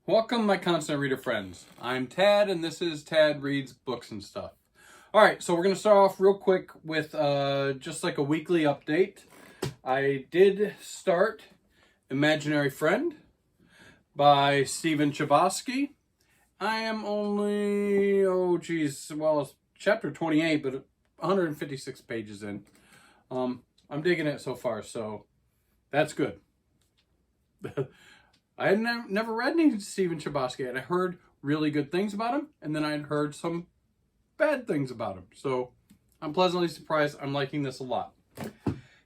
Welcome, my constant reader friends. I'm Tad, and this is Tad Reads Books and Stuff. All right, so we're going to start off real quick with just like a weekly update. I did start Imaginary Friend by Stephen Chbosky. I am only, it's chapter 28, but 156 pages in. I'm digging it so far, so that's good. I had never read any Stephen Chbosky, and I heard really good things about him, and then I'd heard some bad things about him. So I'm pleasantly surprised. I'm liking this a lot.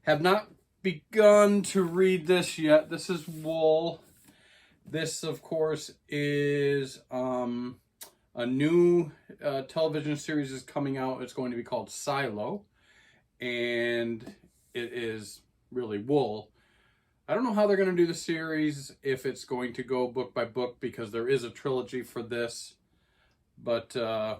Have not begun to read this yet. This is Wool. This, of course, is a new television series is coming out. It's going to be called Silo, and it is really Wool. I don't know how they're going to do the series, if it's going to go book by book, because there is a trilogy for this. But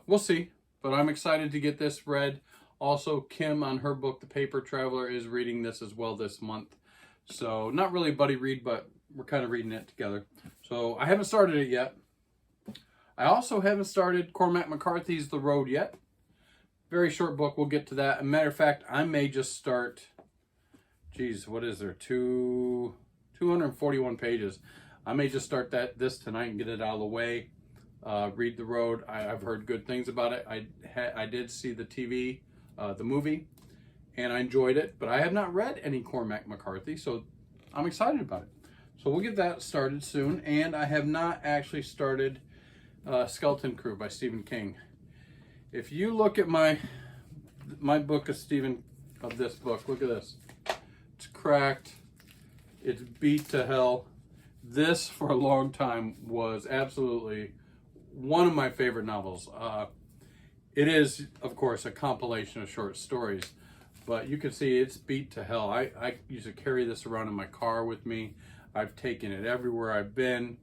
we'll see. But I'm excited to get this read. Also, Kim, on her book, The Paper Traveler, is reading this as well this month. So, not really a buddy read, but we're kind of reading it together. So, I haven't started it yet. I also haven't started Cormac McCarthy's The Road yet. Very short book. We'll get to that. As a matter of fact, I may just start... what is there? 241 pages. I may just start this tonight and get it out of the way. Read The Road. I've heard good things about it. I did see the TV, the movie, and I enjoyed it. But I have not read any Cormac McCarthy, so I'm excited about it. So we'll get that started soon. And I have not actually started Skeleton Crew by Stephen King. If you look at my book of this book, look at this. It's cracked. It's beat to hell. This, for a long time, was absolutely one of my favorite novels. It is, of course, a compilation of short stories, but you can see it's beat to hell. I used to carry this around in my car with me. I've taken it everywhere I've been.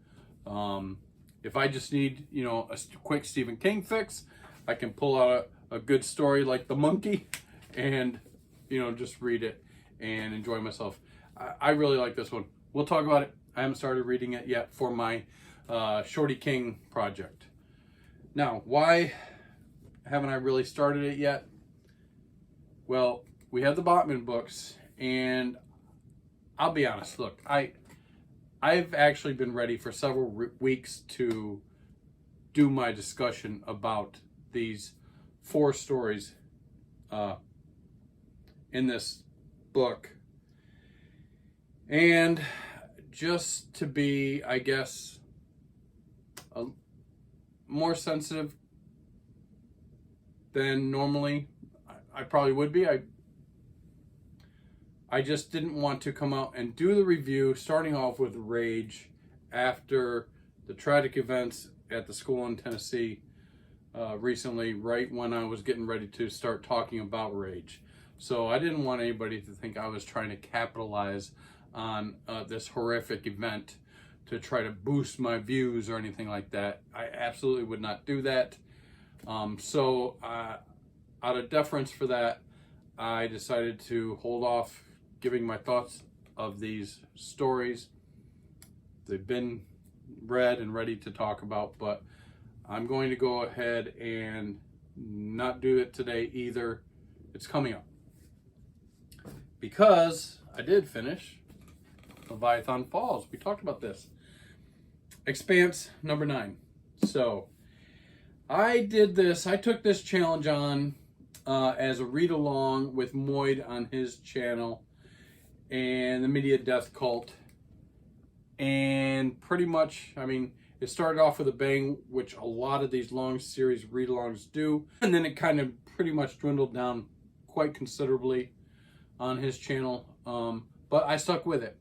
If I just need, a quick Stephen King fix, I can pull out a good story like The Monkey and, just read it and enjoy myself. I really like this one. We'll talk about it. I haven't started reading it yet for my Shorty King project. Now, why haven't I really started it yet? Well, we have the Botman books, and I'll be honest. Look, I've actually been ready for several weeks to do my discussion about these 4 stories in this book, and just to be, I guess, more sensitive than normally I probably would be. I just didn't want to come out and do the review starting off with Rage after the tragic events at the school in Tennessee recently, right when I was getting ready to start talking about Rage. So I didn't want anybody to think I was trying to capitalize on this horrific event to try to boost my views or anything like that. I absolutely would not do that. So out of deference for that, I decided to hold off giving my thoughts of these stories. They've been read and ready to talk about, but I'm going to go ahead and not do it today either. It's coming up. Because I did finish Leviathan Falls. We talked about this. Expanse number 9. So I did this. I took this challenge on as a read along with Moyd on his channel and the Media Death Cult. And pretty much, it started off with a bang, which a lot of these long series read-alongs do. And then it kind of pretty much dwindled down quite considerably on his channel, but I stuck with it.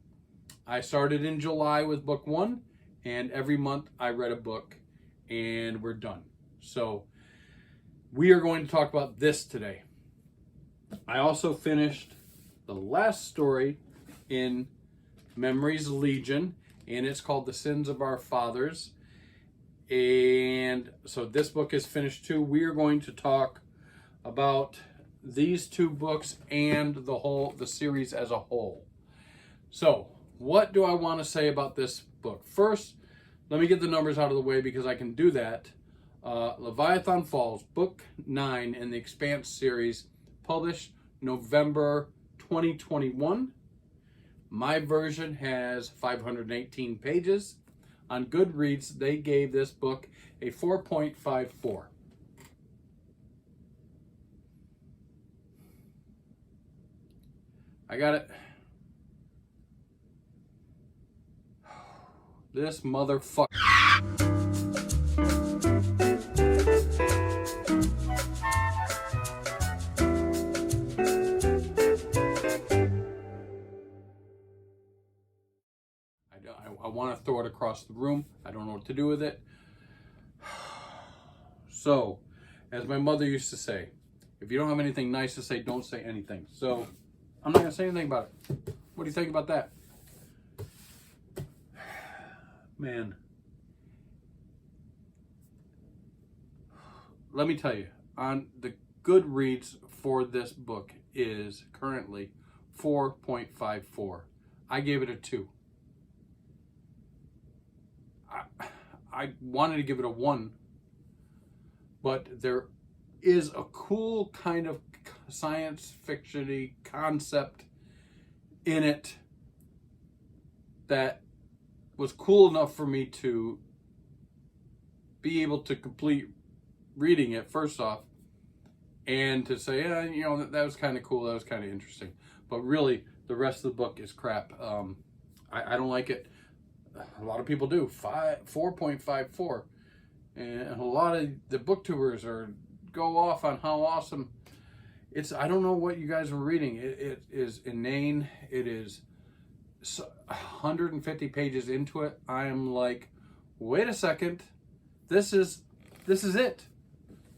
I started in July with book 1, and every month I read a book, and we're done. So we are going to talk about this today. I also finished the last story in Memories Legion, and it's called The Sins of Our Fathers. And so this book is finished too. We are going to talk about these 2 books and the series as a whole. So, what do I want to say about this book? First, let me get the numbers out of the way because I can do that. Leviathan Falls, Book 9 in the Expanse series, published November 2021. My version has 518 pages. On Goodreads, they gave this book a 4.54. I got it. This motherfucker. I want to throw it across the room. I don't know what to do with it. So, as my mother used to say, if you don't have anything nice to say, don't say anything. So, I'm not going to say anything about it. What do you think about that? Man. Let me tell you, on the Goodreads for this book is currently 4.54. I gave it a 2. I wanted to give it a 1, but there is a cool kind of science fiction-y concept in it that was cool enough for me to be able to complete reading it first off, and to say, yeah, you know, that was kind of cool, that was kind of interesting. But really, the rest of the book is crap. I don't like it. A lot of people do. 4.54, and a lot of the booktubers go off on how awesome it's. I don't know what you guys were reading. It is inane. It is 150 pages into it. I am like, wait a second, this is it.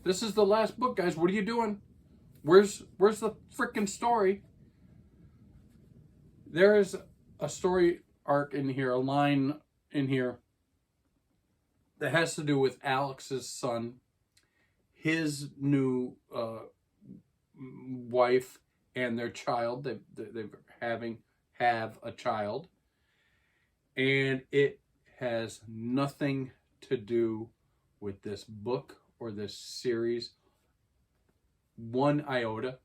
This is the last book, guys. What are you doing? Where's the freaking story? There is a story arc in here, a line in here that has to do with Alex's son, his new wife, and their child. They have a child, and it has nothing to do with this book or this series one iota.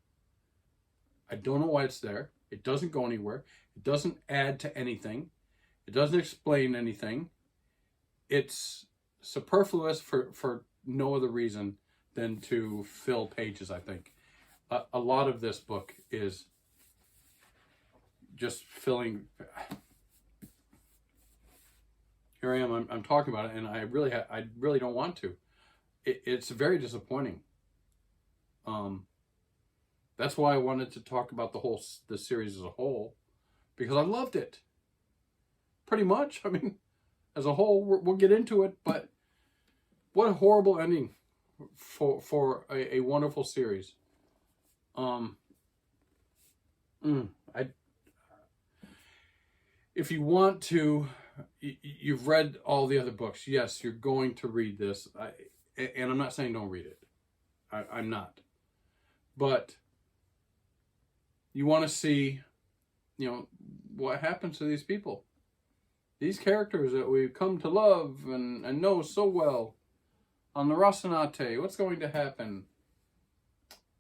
I don't know why it's there. It doesn't go anywhere. It doesn't add to anything. It doesn't explain anything. It's superfluous for no other reason than to fill pages, I think. A lot of this book is just filling. Here I am. I'm talking about it, and I really don't want to. It's very disappointing. That's why I wanted to talk about the series as a whole, because I loved it. Pretty much. I mean, as a whole, we'll get into it, but what a horrible ending for a wonderful series. If you want to, you've read all the other books. Yes, you're going to read this. And I'm not saying don't read it. I'm not. But you want to see, you know, what happens to these people. These characters that we've come to love and know so well on the Rocinante. What's going to happen?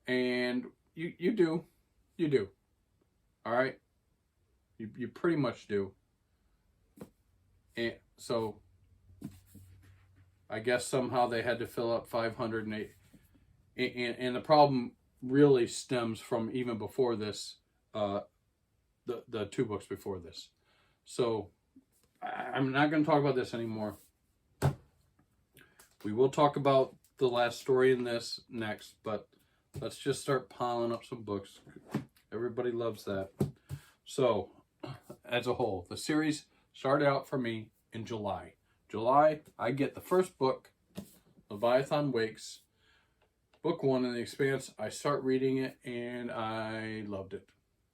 And you do. All right? You pretty much do. And so I guess somehow they had to fill up 508. And the problem really stems from even before this, the 2 books before this. So I'm not going to talk about this anymore. We will talk about the last story in this next, but let's just start piling up some books. Everybody loves that. So, as a whole, the series started out for me in July. I get the first book, Leviathan Wakes, book 1 in the Expanse. I start reading it, and I loved it.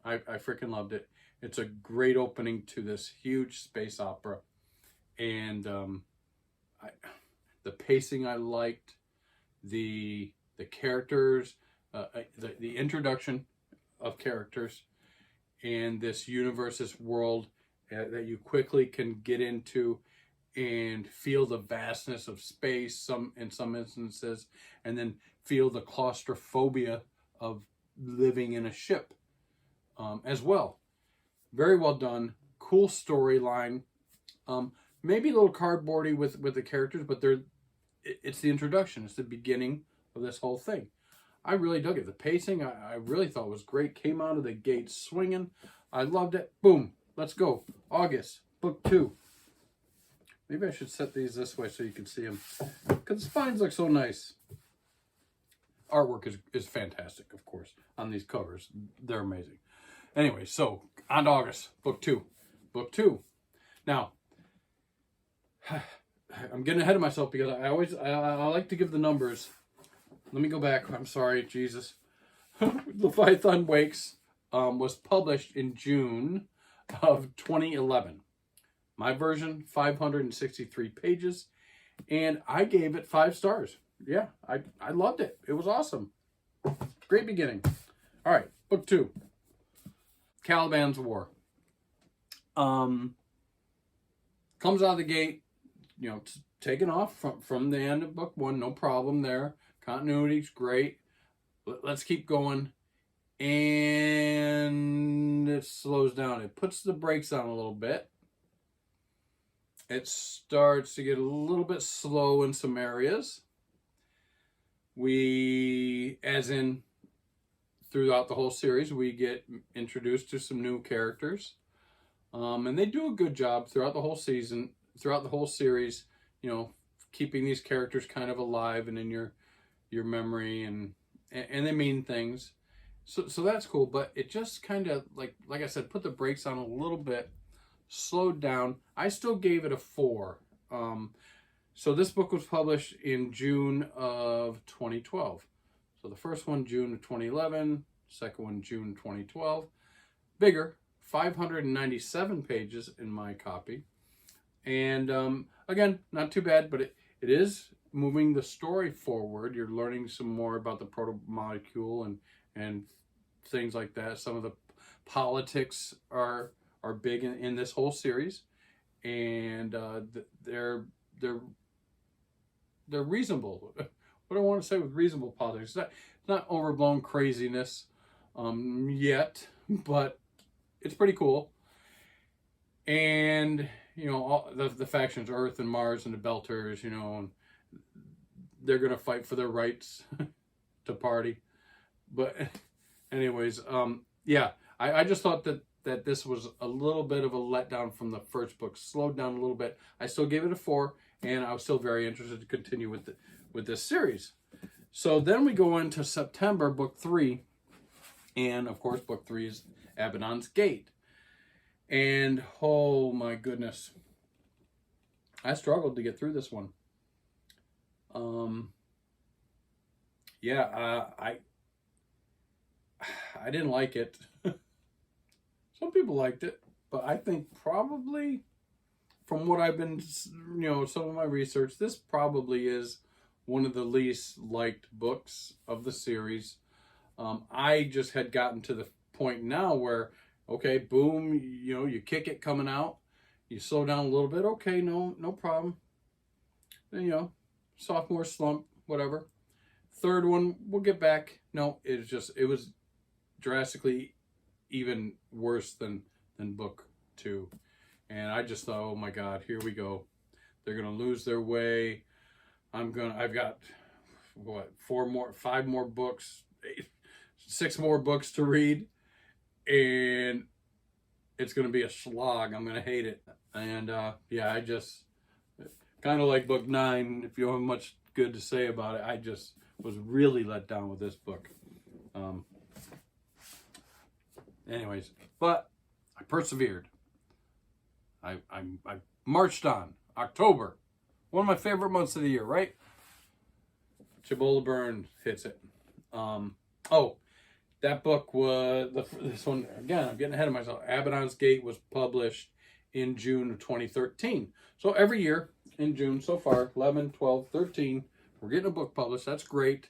I freaking loved it. It's a great opening to this huge space opera, and the pacing I liked, the characters, the introduction of characters, and this universe, this world that you quickly can get into, and feel the vastness of space in some instances, and then feel the claustrophobia of living in a ship as well. Very well done. Cool storyline. Maybe a little cardboardy with the characters, but it's the introduction. It's the beginning of this whole thing. I really dug it. The pacing, I really thought was great. Came out of the gate swinging. I loved it. Boom. Let's go. August, book 2. Maybe I should set these this way so you can see them, because the spines look so nice. Artwork is fantastic, of course, on these covers. They're amazing. Anyway, so on to August, book 2. Book 2. Now, I'm getting ahead of myself because I like to give the numbers. Let me go back. I'm sorry, Jesus. Leviathan Wakes was published in June of 2011. My version, 563 pages, and I gave it 5 stars. Yeah, I loved it. It was awesome. Great beginning. All right, book 2. Caliban's War. Comes out of the gate, taken off from the end of book 1, no problem there. Continuity's great. Let's keep going. And it slows down. It puts the brakes on a little bit. It starts to get a little bit slow in some areas. As in throughout the whole series, we get introduced to some new characters. And they do a good job throughout the whole season, throughout the whole series, keeping these characters kind of alive and in your memory, and they mean things. So that's cool, but it just kind of, like I said, put the brakes on a little bit, slowed down. I still gave it a 4. So this book was published in June of 2012. So the first one, June of 2011, second one, June 2012. Bigger, 597 pages in my copy. And again, not too bad, but it is moving the story forward. You're learning some more about the proto-molecule and things like that. Some of the politics are big in this whole series, and they're reasonable. What do I want to say with reasonable politics? It's not overblown craziness yet, but it's pretty cool. And all the factions, Earth and Mars and the Belters, and they're gonna fight for their rights to party. But anyways, yeah, I just thought that this was a little bit of a letdown from the first book. Slowed down a little bit. I still gave it a 4, and I was still very interested to continue with this series. So then we go into September, book 3, and of course, book 3 is Abaddon's Gate. And oh my goodness, I struggled to get through this one. I didn't like it. Some people liked it, but I think probably, from what I've been, some of my research, this probably is one of the least liked books of the series. I just had gotten to the point now where, okay, boom, you kick it coming out, you slow down a little bit, okay, no problem. Then, sophomore slump, whatever. Third one, we'll get back. No, it was drastically even worse than book 2. And I just thought, oh my God, here we go. They're gonna lose their way. I've got what, 5 more books, 6 more books to read, and it's gonna be a slog. I'm gonna hate it. And yeah, I just kind of like book 9. If you don't have much good to say about it, I just was really let down with this book. Anyways, but I persevered. I marched on. October, one of my favorite months of the year, right? Chibola Burn hits it. That book was this one again. I'm getting ahead of myself. Abaddon's Gate was published in June of 2013. So every year in June so far, 11, 12, 13, we're getting a book published. That's great.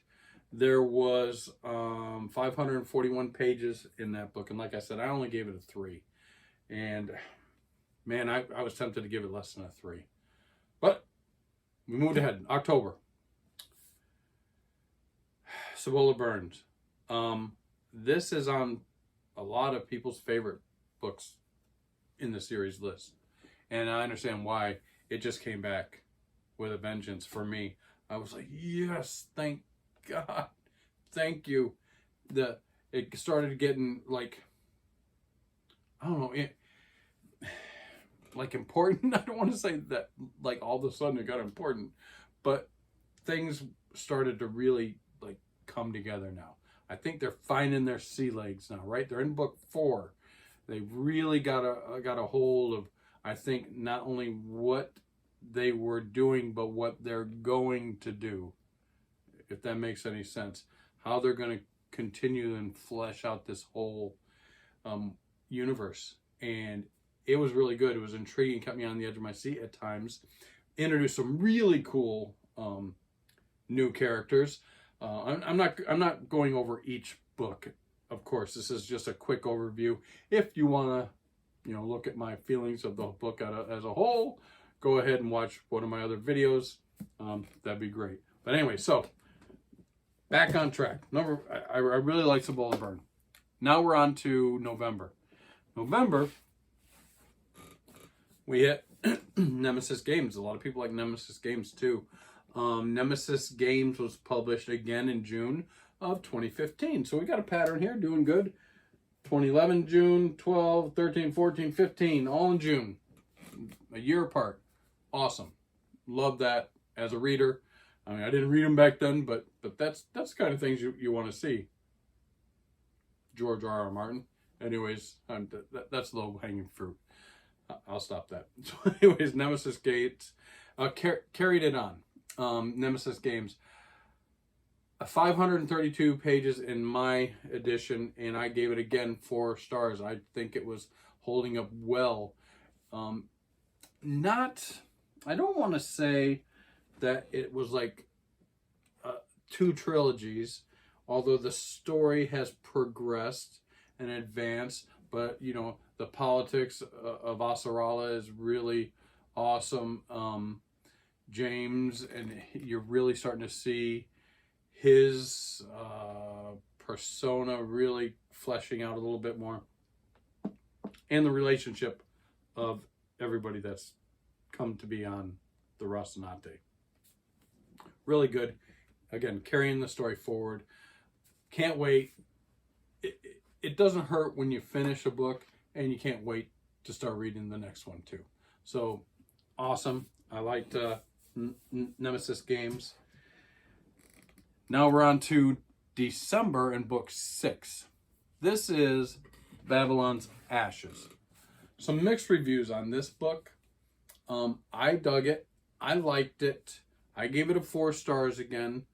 There was 541 pages in that book, and like I said, I only gave it a 3. And man, I was tempted to give it less than a 3. we moved ahead. October. Cibola Burns. This is on a lot of people's favorite books in the series list. And I understand why. It just came back with a vengeance for me. I was like, yes, thank God. Thank you. It started getting like, I don't know, like important. I don't want to say that like all of a sudden it got important, but things started to really like come together now. I think they're finding their sea legs now, right? They're in book 4. They really got a hold of, I think, not only what they were doing, but what they're going to do, if that makes any sense. How they're going to continue and flesh out this whole universe. And it was really good. It was intriguing, kept me on the edge of my seat at times. Introduced some really cool new characters. I'm not going over each book. Of course, this is just a quick overview. If you want to, look at my feelings of the book as a whole, go ahead and watch one of my other videos. That'd be great. But anyway, so back on track. I really like Cibola Burn. Now we're on to November. November, we hit Nemesis Games. A lot of people like Nemesis Games too. Nemesis Games was published again in June of 2015. So we got a pattern here, doing good. 2011, June, 12, 13, 14, 15, all in June. A year apart. Awesome. Love that as a reader. I mean, I didn't read them back then, but that's the kind of things you want to see. George R.R. Martin. Anyways, that's low-hanging fruit. I'll stop that. So anyways, Nemesis Games carried it on. Nemesis Games. 532 pages in my edition, and I gave it again 4 stars. I think it was holding up well. I don't want to say that it was like 2 trilogies, although the story has progressed and advanced, but the politics of Asarala is really awesome. James, and you're really starting to see his persona really fleshing out a little bit more, and the relationship of everybody that's come to be on the Rocinante. Really good. Again, carrying the story forward. Can't wait. It doesn't hurt when you finish a book and you can't wait to start reading the next one too. So awesome. I liked Nemesis Games. Now we're on to December and book 6. This is Babylon's Ashes. Some mixed reviews on this book. I dug it. I liked it. I gave it a 4 stars again.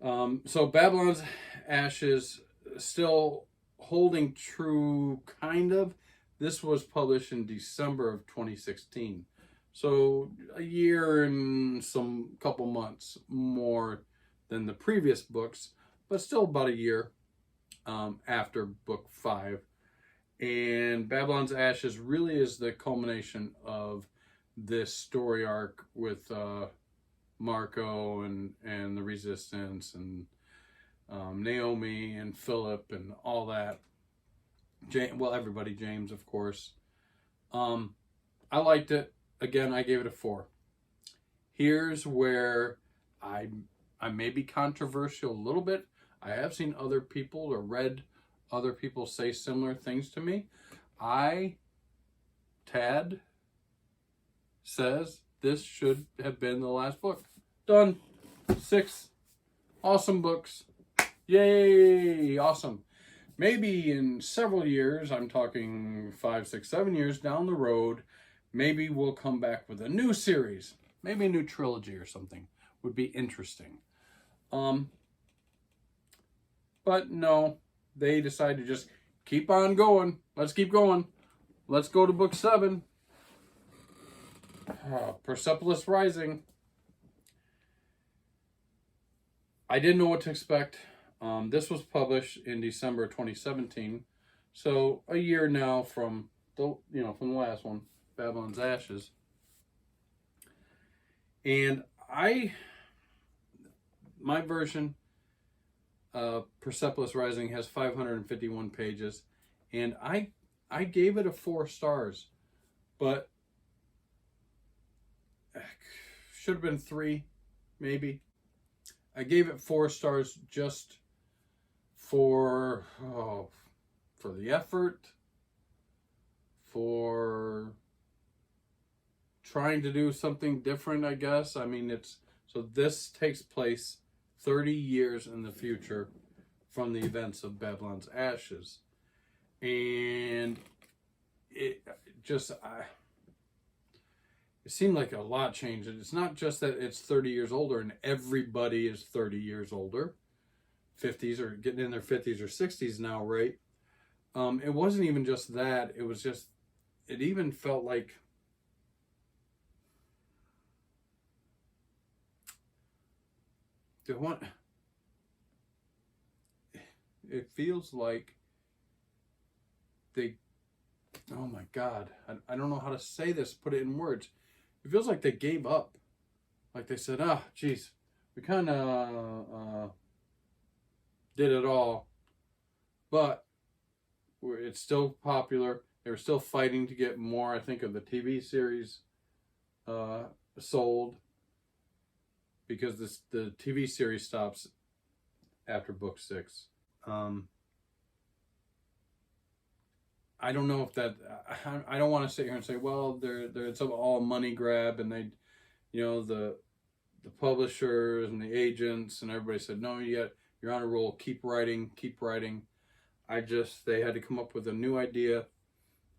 So Babylon's Ashes, still holding true, kind of. This was published in December of 2016. So a year and some couple months more than the previous books, but still about a year after book 5. And Babylon's Ashes really is the culmination of this story arc with Marco and the Resistance and Naomi and Philip and all that. Everybody, James, of course. I liked it. Again, I gave it a 4. Here's where I may be controversial a little bit. I have seen other people or read other people say similar things to me. Tad says this should have been the last book. Done. 6 awesome books. Yay! Awesome. Maybe in several years, I'm talking 5, 6, 7 years down the road, maybe we'll come back with a new series. Maybe a new trilogy or something would be interesting. But no, they decided to just keep on going. Let's keep going. Let's go to book 7. Persepolis Rising. I didn't know what to expect. This was published in December 2017, so a year now from the last one, Babylon's Ashes. And my version, Persepolis Rising, has 551 pages, and I gave it a 4 stars, but should have been 3, maybe. I gave it 4 stars just for the effort, for trying to do something different, I guess. I mean, so this takes place 30 years in the future from the events of Babylon's Ashes. And it seemed like a lot changed. It's not just that it's 30 years older and everybody is 30 years older. 50s or getting in their 50s or 60s now, right? It wasn't even just that. It was just, it even felt like it feels like they, oh my God, I don't know how to say this, put it in words. It feels like they gave up. Like they said, geez, we kind of did it all, but it's still popular. They were still fighting to get more, I think, of the TV series sold, because the TV series stops after book 6. I don't know if that, I don't want to sit here and say, well, it's all a money grab, and they, the publishers and the agents and everybody said, no, you're on a roll, keep writing. They had to come up with a new idea.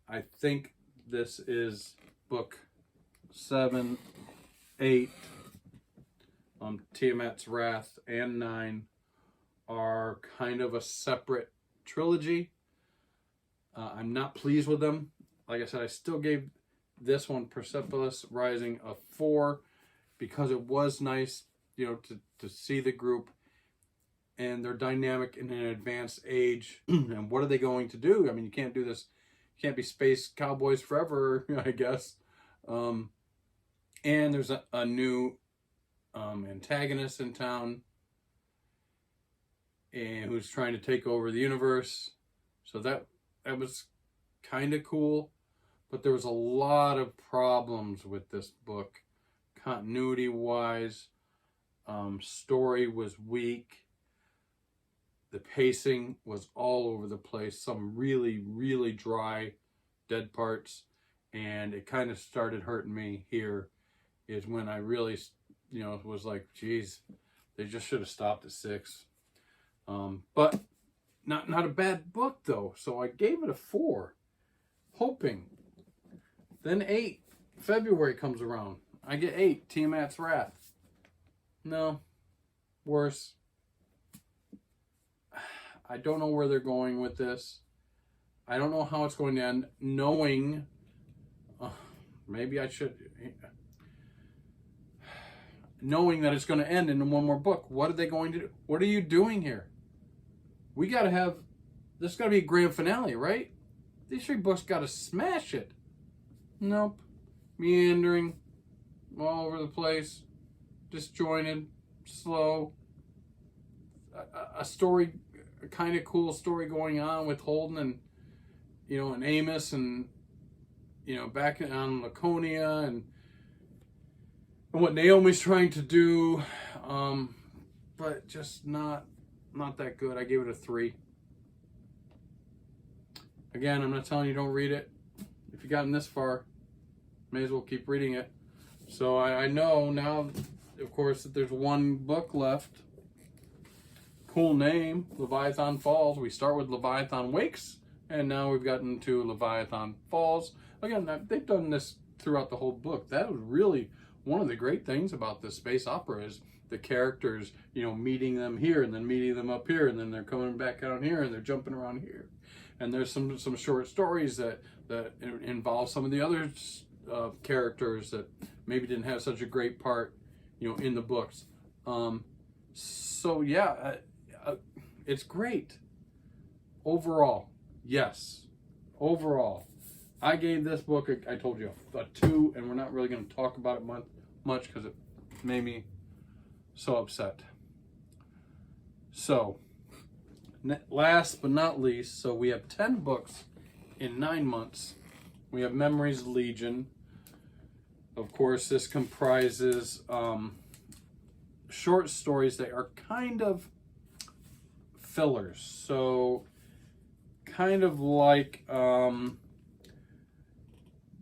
I think this is book 7, 8, Tiamat's Wrath, and 9 are kind of a separate trilogy. I'm not pleased with them. Like I said, I still gave this one, Persepolis Rising, a 4, because it was nice, to see the group and their dynamic in an advanced age. And what are they going to do? I mean, you can't do this. You can't be space cowboys forever, I guess. And there's a new antagonist in town, and who's trying to take over the universe. So that was kind of cool, but there was a lot of problems with this book, continuity wise. Story was weak. The pacing was all over the place. Some really, really dry, dead parts, and it kind of started hurting me here. Is when I really, was like, geez, they just should have stopped at 6. But not a bad book though. So I gave it a 4, hoping. Then 8, February comes around. I get 8, Tiamat's Wrath. No, worse. I don't know where they're going with this. I don't know how it's going to end. Knowing, maybe I should. Knowing that it's going to end in one more book. What are they going to do? What are you doing here? We got to have, this got to be a grand finale, right? These 3 books got to smash it. Nope. Meandering, all over the place, disjointed, slow. A story, a kind of cool story going on with Holden and, and Amos and, back on Laconia and what Naomi's trying to do, but just not that good. I gave it a 3. Again, I'm not telling you don't read it. If you've gotten this far, may as well keep reading it. So I know now, of course, that there's 1 book left. Cool name, Leviathan Falls. We start with Leviathan Wakes, and now we've gotten to Leviathan Falls. Again, they've done this throughout the whole book. That was really one of the great things about this space opera, is the characters, meeting them here and then meeting them up here, and then they're coming back out here and they're jumping around here. And there's some short stories that involve some of the other characters that maybe didn't have such a great part, in the books. So yeah, it's great. Overall, yes. Overall, I gave this book, I told you, a 2, and we're not really going to talk about it much because made me so upset. So, last but not least, so we have 10 books in 9 months. We have Memories Legion. Of course, this comprises short stories that are kind of fillers. So, kind of like,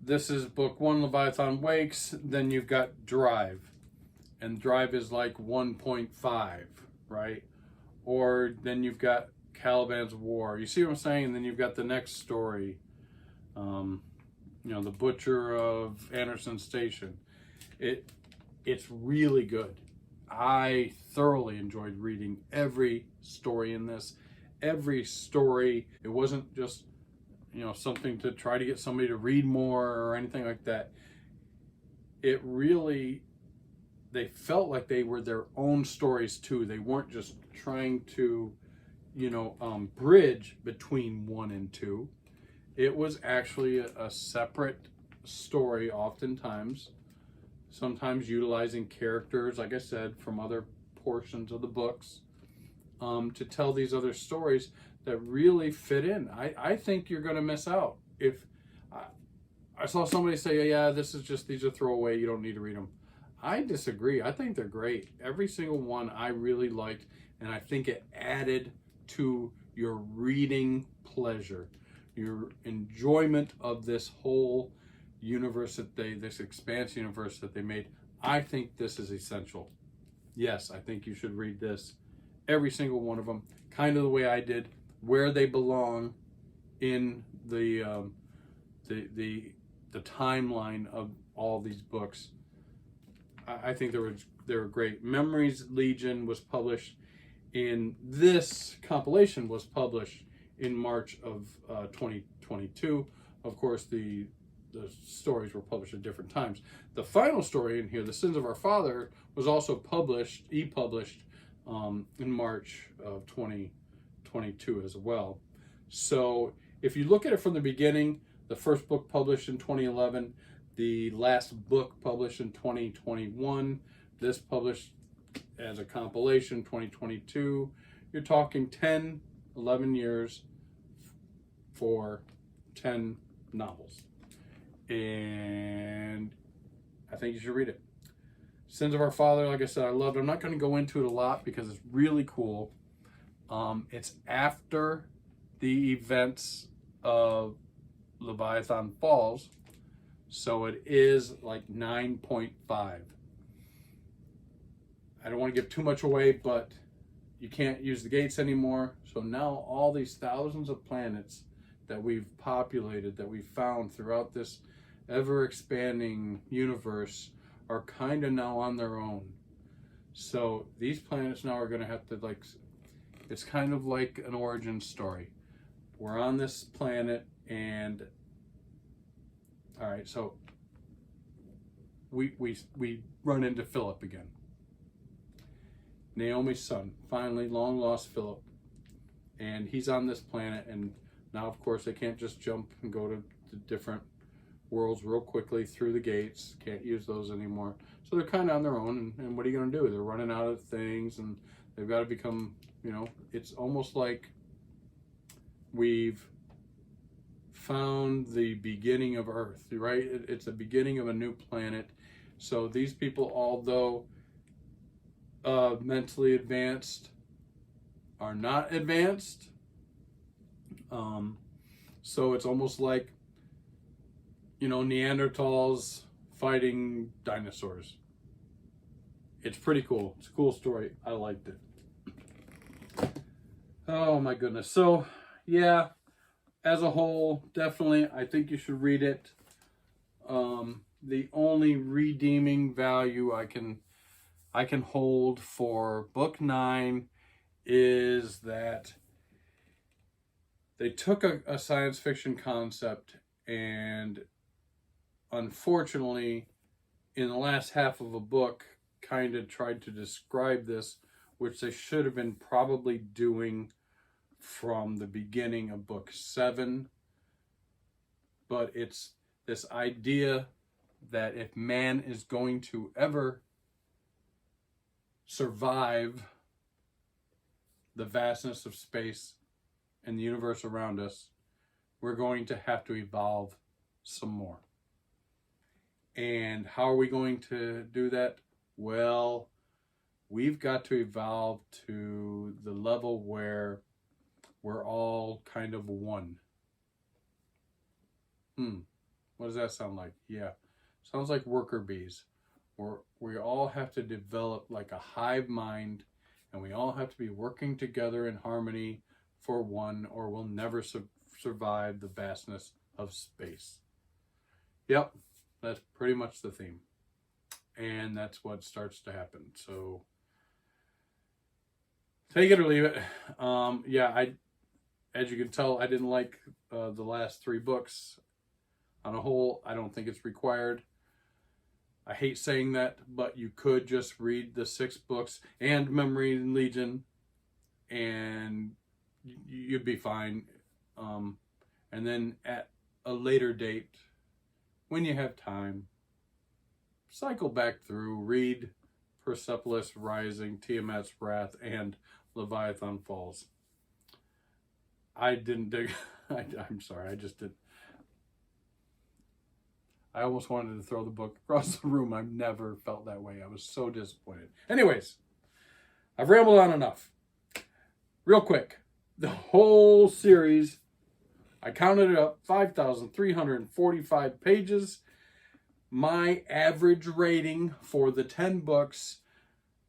this is book 1, Leviathan Wakes, then you've got Drive. And Drive is like 1.5, right? Or then you've got Caliban's War. You see what I'm saying? And then you've got the next story. The Butcher of Anderson Station. It's really good. I thoroughly enjoyed reading every story in this. Every story. It wasn't just, something to try to get somebody to read more or anything like that. It really, they felt like they were their own stories too. They weren't just trying to, bridge between 1 and 2. It was actually a separate story oftentimes, sometimes utilizing characters, like I said, from other portions of the books, to tell these other stories that really fit in. I think you're going to miss out. If I saw somebody say, yeah, these are throwaway, you don't need to read them. I disagree. I think they're great. Every single one I really liked, and I think it added to your reading pleasure, your enjoyment of this whole universe this Expanse universe that they made. I think this is essential. Yes, I think you should read this. Every single one of them, kind of the way I did, where they belong in the timeline of all these books. I think they were great. Memories Legion was published this compilation was published in March of 2022. Of course, the stories were published at different times. The final story in here, The Sins of Our Father, was also published in March of 2022 as well. So if you look at it from the beginning, the first book published in 2011, the last book published in 2021, this published as a compilation 2022, you're talking 11 years for 10 novels. And I think you should read it. Sins of Our Father, like I said, I loved it. I'm not going to go into it a lot because it's really cool. It's after the events of Leviathan Falls, so it is like 9.5. I don't want to give too much away, but you can't use the gates anymore. So now all these thousands of planets that we've populated, that we've found throughout this ever-expanding universe, are kind of now on their own. So these planets now are going to have to, it's kind of like an origin story. We're on this planet, and all right, so we run into Philip again. Naomi's son, finally, long lost Philip. And he's on this planet, and now, of course, they can't just jump and go to different worlds real quickly through the gates. Can't use those anymore. So they're kind of on their own, and what are you going to do? They're running out of things, and they've got to become, it's almost like we've found the beginning of Earth, right? It's the beginning of a new planet. So these people, although mentally advanced, are not advanced. So it's almost like, Neanderthals fighting dinosaurs. It's pretty cool. It's a cool story. I liked it. Oh my goodness. So yeah, as a whole, definitely, I think you should read it. The only redeeming value I can hold for book 9 is that they took a science fiction concept, and unfortunately, in the last half of a book, kind of tried to describe this, which they should have been probably doing from the beginning of book 7. But it's this idea that if man is going to ever survive the vastness of space and the universe around us, we're going to have to evolve some more. And how are we going to do that? Well, we've got to evolve to the level where we're all kind of one. What does that sound like? Yeah, sounds like worker bees. We all have to develop like a hive mind, and we all have to be working together in harmony for one, or we'll never survive the vastness of space. Yep, that's pretty much the theme. And that's what starts to happen. So take it or leave it. Yeah, as you can tell, I didn't like the last 3 books. On a whole, I don't think it's required. I hate saying that, but you could just read the 6 books and Memory and Legion, and you'd be fine. And then at a later date, when you have time, cycle back through, read Persepolis Rising, Tiamat's Wrath, and Leviathan Falls. I didn't dig. I'm sorry, I just did. I almost wanted to throw the book across the room. I've never felt that way. I was so disappointed. Anyways, I've rambled on enough. Real quick, the whole series, I counted it up, 5,345 pages. My average rating for the 10 books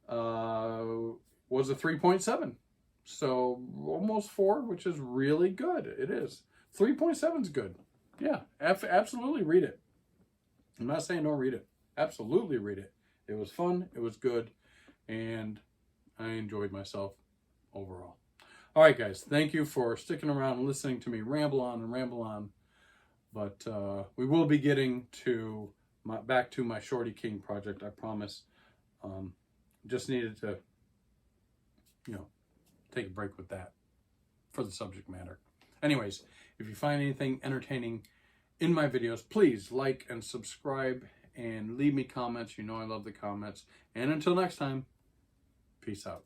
was a 3.7. So almost 4, which is really good. It is. 3.7 is good. Yeah, absolutely read it. I'm not saying don't read it. Absolutely read it. It was fun. It was good. And I enjoyed myself overall. All right, guys. Thank you for sticking around and listening to me ramble on and ramble on. But we will be getting to back to my Shorty King project, I promise. Just needed to, take a break with that for the subject matter. Anyways, if you find anything entertaining in my videos, please like and subscribe and leave me comments. You know I love the comments. And until next time, peace out.